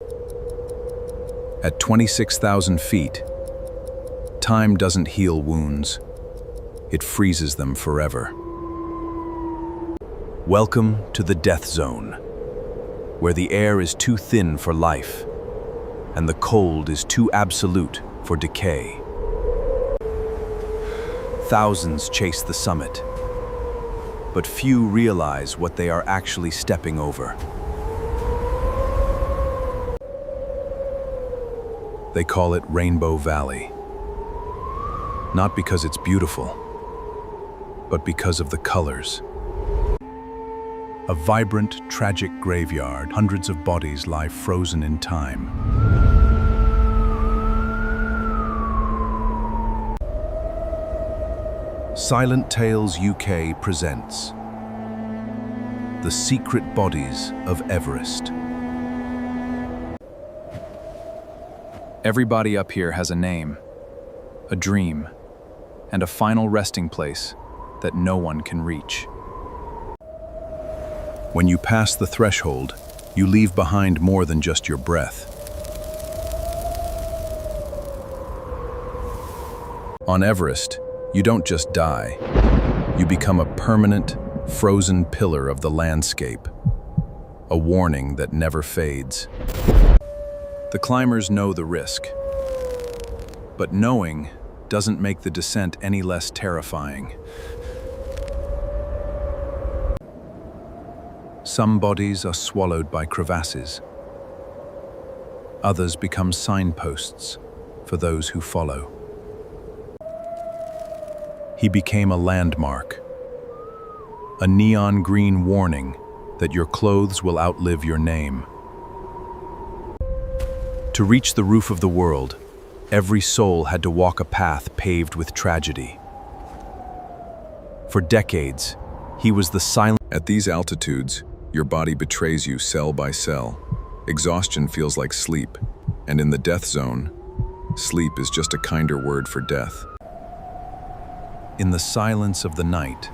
At 26,000 feet, time doesn't heal wounds. It freezes them forever. Welcome to the death zone, where the air is too thin for life, and the cold is too absolute for decay. Thousands chase the summit, but few realize what they are actually stepping over. They call it Rainbow Valley, not because it's beautiful, but because of the colors. A vibrant, tragic graveyard, hundreds of bodies lie frozen in time. Silent Tales UK presents The Secret Bodies of Everest. Everybody up here has a name, a dream, and a final resting place that no one can reach. When you pass the threshold, you leave behind more than just your breath. On Everest, you don't just die. You become a permanent, frozen pillar of the landscape, a warning that never fades. The climbers know the risk, but knowing doesn't make the descent any less terrifying. Some bodies are swallowed by crevasses. Others become signposts for those who follow. He became a landmark, a neon green warning that your clothes will outlive your name. To reach the roof of the world, every soul had to walk a path paved with tragedy. For decades, he was the silent. At these altitudes, your body betrays you cell by cell. Exhaustion feels like sleep, and in the death zone, sleep is just a kinder word for death. In the silence of the night,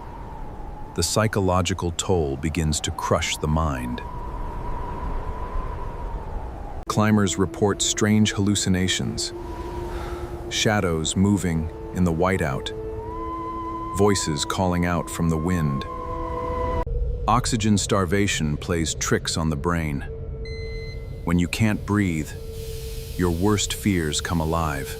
the psychological toll begins to crush the mind. Climbers report strange hallucinations, shadows moving in the whiteout, voices calling out from the wind. Oxygen starvation plays tricks on the brain. When you can't breathe, your worst fears come alive.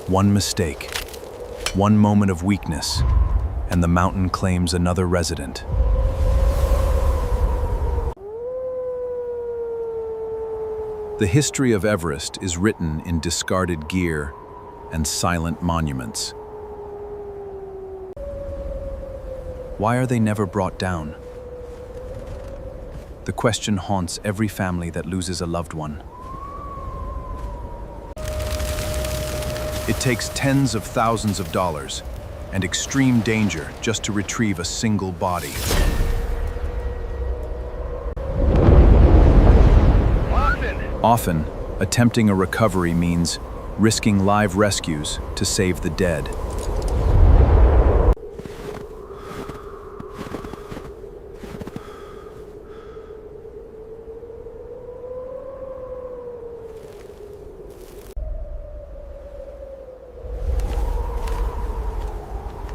One mistake, one moment of weakness, and the mountain claims another resident. The history of Everest is written in discarded gear and silent monuments. Why are they never brought down? The question haunts every family that loses a loved one. It takes tens of thousands of dollars and extreme danger just to retrieve a single body. Often, attempting a recovery means risking live rescues to save the dead.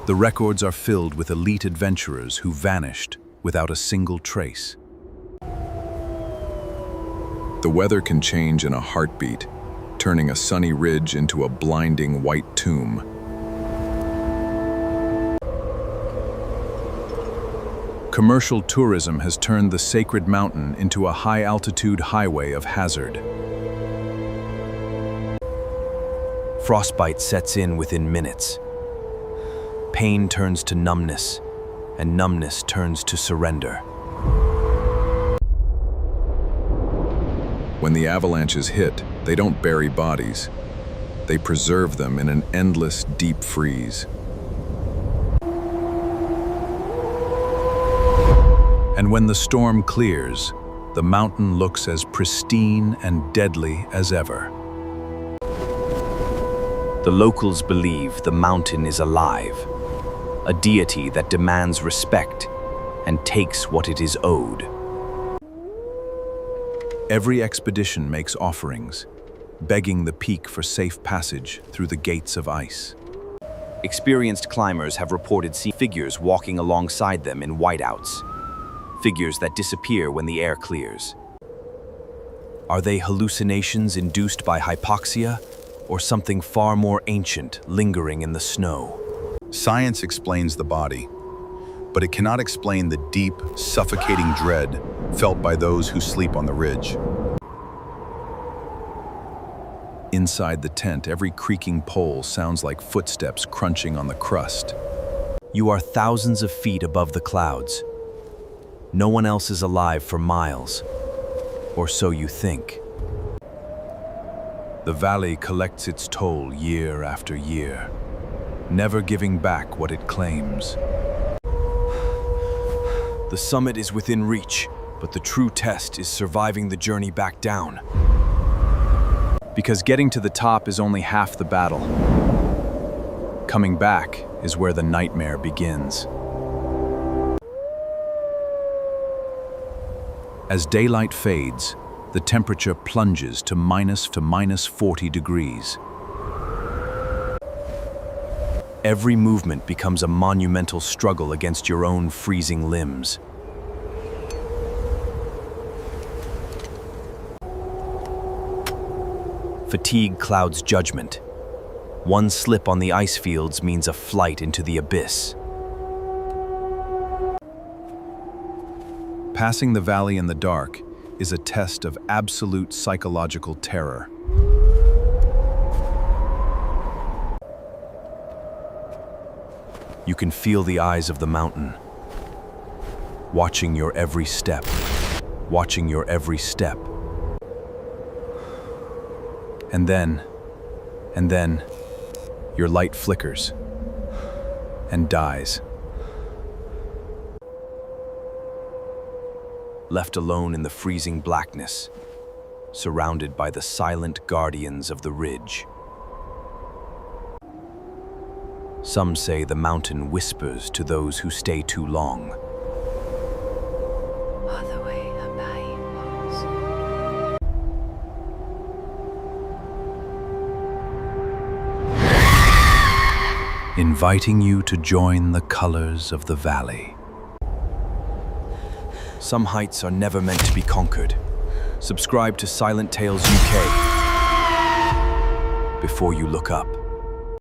The records are filled with elite adventurers who vanished without a single trace. The weather can change in a heartbeat, turning a sunny ridge into a blinding white tomb. Commercial tourism has turned the sacred mountain into a high-altitude highway of hazard. Frostbite sets in within minutes. Pain turns to numbness, and numbness turns to surrender. When the avalanches hit, they don't bury bodies. They preserve them in an endless, deep freeze. And when the storm clears, the mountain looks as pristine and deadly as ever. The locals believe the mountain is alive, a deity that demands respect and takes what it is owed. Every expedition makes offerings, begging the peak for safe passage through the gates of ice. Experienced climbers have reported seeing figures walking alongside them in whiteouts, figures that disappear when the air clears. Are they hallucinations induced by hypoxia, or something far more ancient lingering in the snow? Science explains the body, but it cannot explain the deep, suffocating dread felt by those who sleep on the ridge. Inside the tent, every creaking pole sounds like footsteps crunching on the crust. You are thousands of feet above the clouds. No one else is alive for miles, or so you think. The valley collects its toll year after year, never giving back what it claims. The summit is within reach, but the true test is surviving the journey back down. Because getting to the top is only half the battle. Coming back is where the nightmare begins. As daylight fades, the temperature plunges to minus 40 degrees. Every movement becomes a monumental struggle against your own freezing limbs. Fatigue clouds judgment. One slip on the ice fields means a flight into the abyss. Passing the valley in the dark is a test of absolute psychological terror. You can feel the eyes of the mountain, watching your every step, watching your every step. And then, your light flickers and dies. Left alone in the freezing blackness, surrounded by the silent guardians of the ridge. Some say the mountain whispers to those who stay too long. Inviting you to join the colors of the valley. Some heights are never meant to be conquered. Subscribe to Silent Tales UK before you look up.